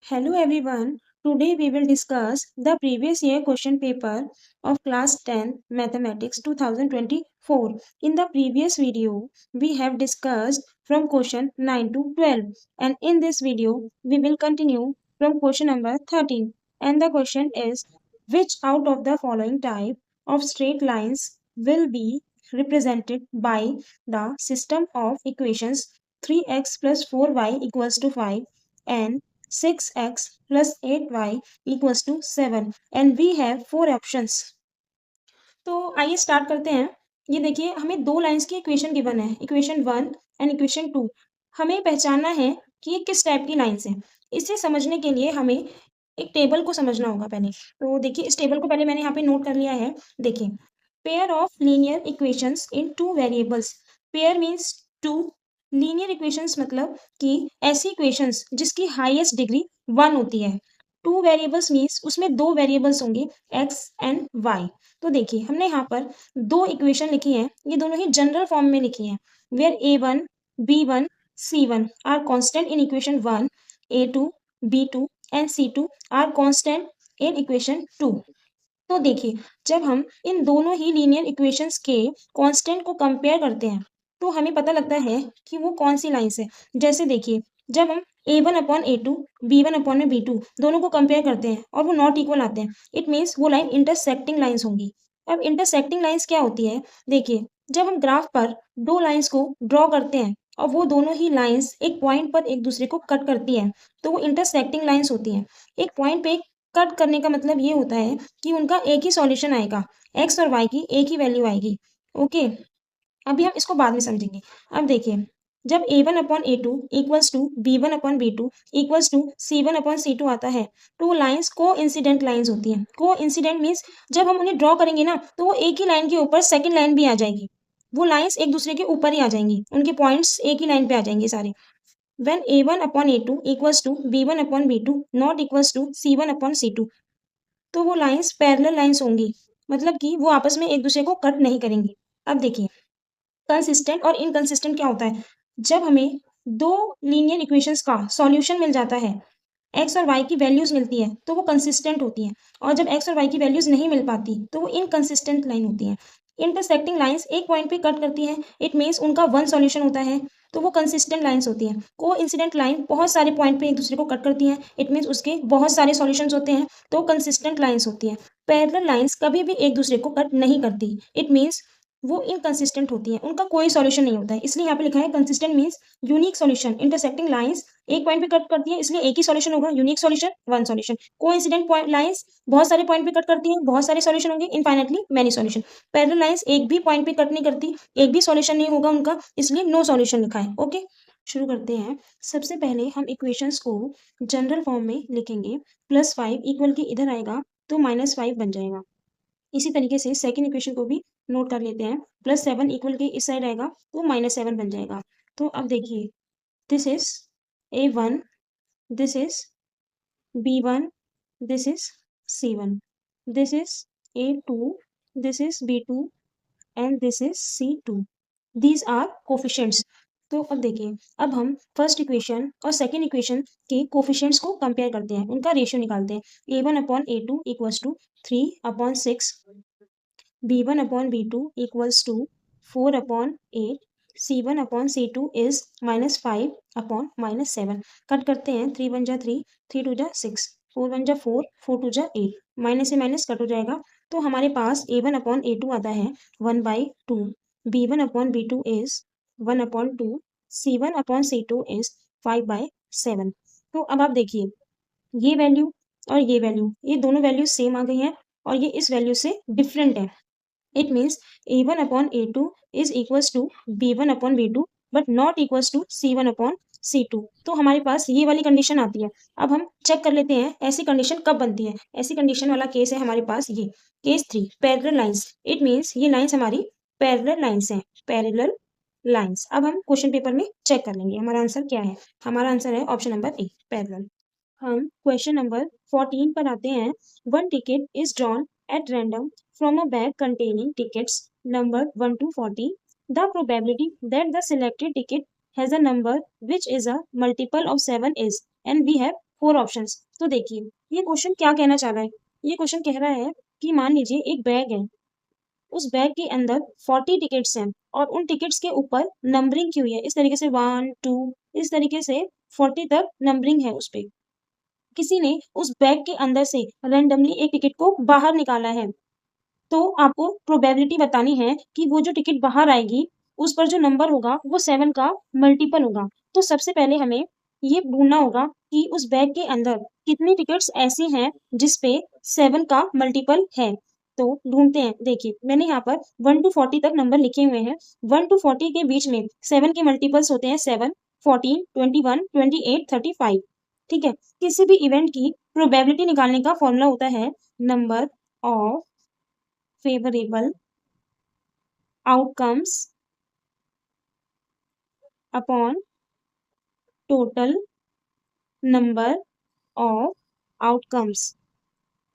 Hello everyone. Today we will discuss the previous year question paper of class 10 mathematics 2024. In the previous video we have discussed from question 9 to 12, and in this video we will continue from question number 13, and the question is, which out of the following type of straight lines will be represented by the system of equations 3x plus 4y equals to 5 and 6x plus 8y equals to 7, and we have 4 options. तो आइए start करते हैं। ये देखिए, हमें दो lines की equation given है, इक्वेशन 1 एंड इक्वेशन 2। हमें पहचानना है कि ये किस टाइप की लाइंस हैं। इसे समझने के लिए हमें एक टेबल को समझना होगा पहले। तो देखिए, इस टेबल को पहले मैंने यहाँ पे नोट कर लिया है। देखिए, pair of linear equations in two variables. Pair means two, linear equations मतलब कि ऐसी इक्वेशंस जिसकी हाईएस्ट डिग्री 1 होती है। टू वेरिएबल्स मीन्स उसमें दो वेरिएबल्स होंगे x एंड y। तो देखिए, हमने यहाँ पर दो इक्वेशन लिखी हैं, ये दोनों ही जनरल फॉर्म में लिखी हैं। Where a1 b1 c1 are constant in equation 1, a2 b2 and c2 are constant in equation 2। तो देखिए, जब हम इन दोनों ही लीनियर इक्वेशंस के कांस्टेंट को कंपेयर करते हैं तो हमें पता लगता है कि वो कौन सी लाइंस है। जैसे देखिए, जब हम a1 upon a2 b1 upon में b2 दोनों को कंपेयर करते हैं और वो नॉट इक्वल आते हैं, इट मीन्स वो लाइन इंटरसेक्टिंग लाइंस होंगी। अब इंटरसेक्टिंग लाइंस क्या होती है? देखिए, जब हम ग्राफ पर दो लाइंस को ड्रॉ करते हैं और वो दोनों ही लाइंस एक पॉइंट पर एक दूसरे को कट करती हैं, तो वो इंटरसेक्टिंग लाइंस होती हैं। एक पॉइंट पे कट करने का मतलब ये होता है कि उनका एक ही सॉल्यूशन आएगा, एक्स और वाई की एक ही वैल्यू आएगी। ओके, अभी हम इसको बाद में समझेंगे। अब देखिए, जब a1 upon a2 equals to b1 upon b2 equals to c1 upon c2 आता है, तो वो लाइंस को इंसिडेंट लाइंस होती हैं। को इंसिडेंट मीन्स जब हम उन्हें ड्रॉ करेंगे ना, तो वो एक ही लाइन के ऊपर सेकंड लाइन भी आ जाएगी। वो लाइंस एक दूसरे के ऊपर ही आ जाएंगी, उनके पॉइंट्स एक ही लाइन पे आ जाएंगे सारे। when a1 upon a2 equals to b1 upon b2 not equals to c1 upon c2, तो वो लाइंस पैरेलल लाइंस होंगी, मतलब कि वो आपस में एक दूसरे को कट नहीं करेंगी। अब देखिए, कंसिस्टेंट और इनकंसिस्टेंट क्या होता है? जब हमें दो लीनियर इक्वेशंस का सॉल्यूशन मिल जाता है, एक्स और वाई की वैल्यूज मिलती है, तो वो कंसिस्टेंट होती हैं। और जब एक्स और वाई की वैल्यूज नहीं मिल पाती तो वो इनकंसिस्टेंट लाइन होती हैं। इंटरसेक्टिंग लाइंस एक पॉइंट पे कट करती हैं, इट मीन्स उनका वन सॉल्यूशन होता है, तो वो कंसिस्टेंट लाइंस होती हैं। को इंसिडेंट लाइन बहुत सारे पॉइंट पे एक दूसरे को कट करती हैं, इट मीन्स उसके बहुत सारे सॉल्यूशंस होते हैं, तो कंसिस्टेंट लाइंस होती हैं। पैरेलल लाइंस कभी भी एक दूसरे को कट नहीं करती, इट मीन्स वो इनकंसिस्टेंट होती हैं, उनका कोई सॉल्यूशन नहीं होता है। इसलिए यहाँ पे लिखा है consistent means unique solution. Intersecting lines एक पॉइंट पे कट करती है, इसलिए एक ही सॉल्यूशन होगा, unique solution, one solution. Coincident point lines बहुत सारे पॉइंट पे कट करती हैं, बहुत सारे सॉल्यूशन होंगे, infinitely many solution. Parallel lines एक भी पॉइंट पे कट नहीं करती, एक भी सॉल्यूशन नहीं होगा उनका, इसलिए नो सॉल्यूशन लिखा है। ओके, शुरू करते हैं। सबसे पहले हम इक्वेशंस को जनरल फॉर्म में लिखेंगे। +5 इक्वल के इधर आएगा तो -5 बन जाएगा। इसी तरीके से सेकंड इक्वेशन को भी नोट कर लेते हैं। +7 इक्वल के इस साइड आएगा तो -7 बन जाएगा। तो अब देखिए, this is a1, this is b1, this is c1, this is a2, this is b2 and this is c2. These are coefficients. तो अब देखिए, अब हम फर्स्ट इक्वेशन और सेकंड इक्वेशन के कोफिशिएंट्स को कंपेयर करते हैं, उनका रेशियो निकालते हैं। a1 upon a2 equals to 3 upon 6, b1 upon b2 equals to 4 upon 8, c1 upon c2 is -5 upon -7। Cut करते हैं, 3 1 जा 3, 3 2 जा 6, 4 1 जा 4, 4 2 जा 8, माइनस से माइनस कट हो जाएगा। तो हमारे पास a1 अपॉन a2 आता है 1/2, b1 upon b2 is 1 upon 2, c1 upon c2 is 5/7। तो अब आप देखिए, ये वैल्यू और ये वैल्यू, ये दोनों वैल्यू सेम आ गई हैं और ये इस वैल्यू से डिफरेंट है। It means a1 upon a2 is equals to b1 upon b2 but not equals to c1 upon c2। तो हमारे पास ये वाली कंडीशन आती है। अब हम चेक कर लेते हैं ऐसी कंडीशन कब बनती है। ऐसी कंडीशन वाला केस है हमारे पास ये case 3, parallel lines. It means ये लाइंस हमारी पैरेलल लाइंस हैं, पैरेलल लाइंस। अब हम क्वेश्चन पेपर में चेक कर लेंगे हमारा आंसर क्या है। हमारा आंसर है ऑप्शन नंबर ए, पैरेलल। हम क्वेश्चन नंबर 14 पर आते हैं। One ticket is drawn at random from a bag containing tickets number 1 to 40. The probability that the selected ticket has a number which is a multiple of 7 is, and we have 4 options. तो देखिए ये question क्या कहना चाह रहा है। ये question कह रहा है कि मान लीजिए एक बैग है, उस बैग के अंदर 40 टिकट्स हैं और उन टिकट्स के ऊपर नंबरिंग की हुई है, इस तरीके से 1 2 इस तरीके से 40 तक नंबरिंग है उस पे। किसी ने उस बैग के अंदर से रैंडमली एक टिकट को बाहर निकाला है, तो आपको प्रोबेबिलिटी बतानी है कि वो जो टिकट बाहर आएगी उस पर जो नंबर होगा वो 7 का मल्टीपल होगा। तो सबसे पहले हमें ये ढूंढना होगा कि उस बैग के अंदर कितनी टिकट्स ऐसी हैं जिस पे 7 का मल्टीपल है। तो ढूंढते हैं। देखिए मैंने यहाँ पर 1 टू 40 तक नंबर लिखे हुए हैं। 1 टू 40 के बीच में 7 के मल्टीपल्स होते हैं 7, 14, 21, 28, 35। ठीक है। किसी भी इवेंट की प्रोबेबिलिटी निकालने का फॉर्मूला होता है number of favorable outcomes upon total number of outcomes।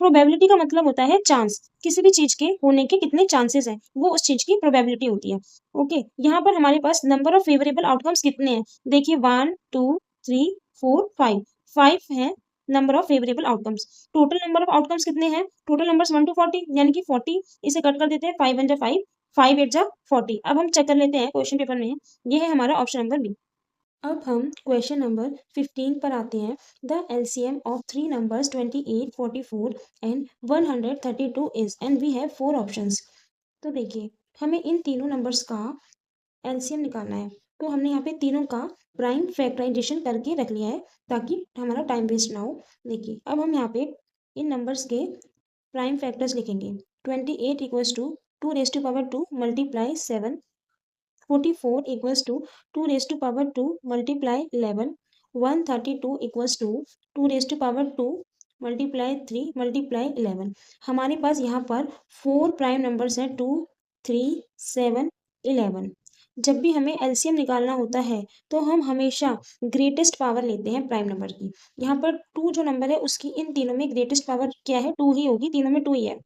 Probability का मतलब होता है चांस, किसी भी चीज के होने के कितने चांसेस हैं, वो उस चीज की प्रोबेबिलिटी होती है। ओके, यहाँ पर हमारे पास नंबर ऑफ फेवरेबल आउटकम्स कितने हैं। देखिए 1 2 3 4 5 5 है number of favourable outcomes. Total number of outcomes कितने हैं, टोटल नंबर्स 1 टू 40 यानी कि 40, इसे कट कर देते हैं 5 1 जा 5 5 8 जा 40। अब हम चेक कर लेते हैं क्वेश्चन पेपर में, ये है हमारा ऑप्शन नंबर बी। अब हम क्वेश्चन नंबर 15 पर आते हैं। The LCM of three numbers 28, 44 and 132 is, and we have 4 options. तो देखिए हमें इन तीनों नंबर्स का एलसीएम निकालना है। तो हमने यहाँ पे तीनों का प्राइम फैक्टराइजेशन करके रख लिया है ताकि हमारा टाइम वेस्ट ना हो। देखिए अब हम यहाँ पे इन नंबर्स के प्राइम फैक्टर्स लिखेंगे। 28 equals to 2 raise to power 2 multiply 7, 44 equals to 2 raised to power 2 multiply 11, 132 equals to 2 raised to power 2 multiply 3 multiply 11। हमारे पास यहाँ पर 4 प्राइम नंबर्स हैं 2 3 7 11। जब भी हमें एलसीएम निकालना होता है तो हम हमेशा ग्रेटेस्ट पावर लेते हैं प्राइम नंबर की। यहाँ पर 2 जो नंबर है उसकी इन तीनों में ग्रेटेस्ट पावर क्या है, 2 ही होगी, तीनों में 2 ही है।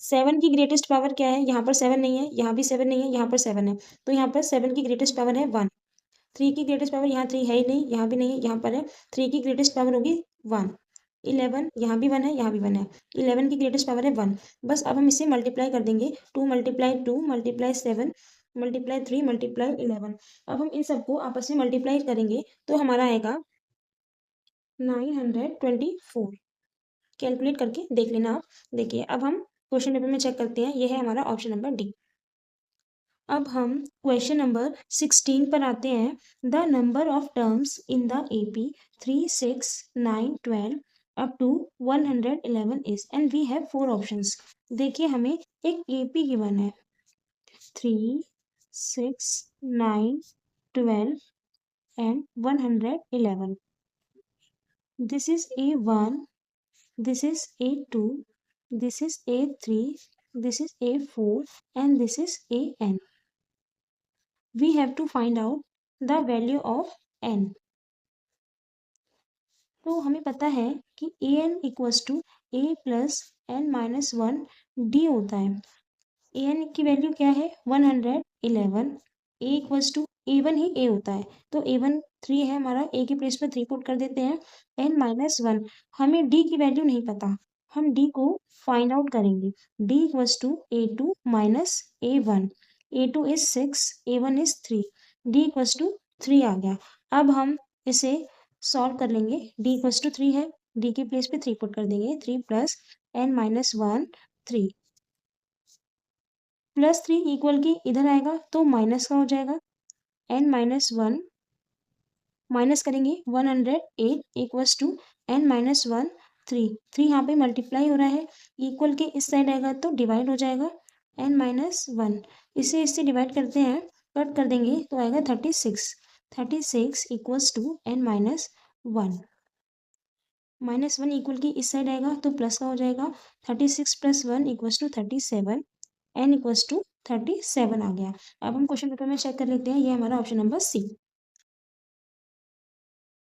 7 की ग्रेटेस्ट पावर क्या है, यहाँ पर 7 नहीं है, यहाँ भी 7 नहीं है, यहाँ पर 7 है, तो यहाँ पर 7 की ग्रेटेस्ट पावर है 1। 3 की ग्रेटेस्ट पावर यहाँ 3 है ही नहीं, यहाँ भी नहीं है, यहाँ पर है। 3 की ग्रेटेस्ट पावर होगी 1। 11 यहाँ भी 1 है, यहाँ भी 1 है। 11 की ग्रेटेस्ट पावर है 1। बस अब हम इसे मल्टीप्लाई कर देंगे, 2 मल्टीप्लाई 2 मल्टीप्लाई 7 मल्टीप्लाई 3 मल्टीप्लाई 11। अब हम इन सबको आपस में मल्टीप्लाई करेंगे तो हमारा आएगा 924। कैलकुलेट करके देख लेना आप। देखिए अब हम क्वेश्चन पेपर में चेक करते हैं, ये है हमारा ऑप्शन नंबर डी। अब हम क्वेश्चन नंबर 16 पर आते हैं। The number of terms in the AP 3 6 9 12 up to 111 is, and we have 4 options. देखिए हमें एक एपी गिवन है 3 6 9 12 and 111। This is A1, this is A2, this is A3, this is A4 and this is AN. We have to find out the value of N. तो हमें पता है कि AN equals to A plus N minus 1 D होता है। AN की value क्या है 111। A equals to A1 he A होता है, तो A1 3 है हमारा, A की प्लेस पर 3 पुट कर देते हैं। N minus 1, हमें D की वैल्यू नहीं पता, हम D को फाइंड आउट करेंगे। D equals to A2 minus A1। A2 is 6, A1 is 3, D equals to 3 आ गया। अब हम इसे सॉल्व कर लेंगे। D इक्वल्स टू 3 है, D की प्लेस पे 3 पुट कर देंगे। 3 plus N minus 1 3 plus 3 equal की इधर आएगा तो माइनस का हो जाएगा। N माइनस 1 माइनस करेंगे 108 इक्वल्स टू N माइनस 1 3। 3 यहाँ पे मल्टीप्लाई हो रहा है, इक्वल के इस साइड आएगा तो डिवाइड हो जाएगा N माइनस 1। इसे इससे डिवाइड करते हैं, कट कर देंगे तो आएगा 36। 36 equals to N minus 1। Minus 1 equal की इस साइड आएगा तो प्लस का हो जाएगा। 36 plus 1 equals to 37। N equals to 37 आ गया। अब हम क्वेश्चन पेपर में चेक कर लेते हैं, ये हमारा ऑप्शन नंबर सी।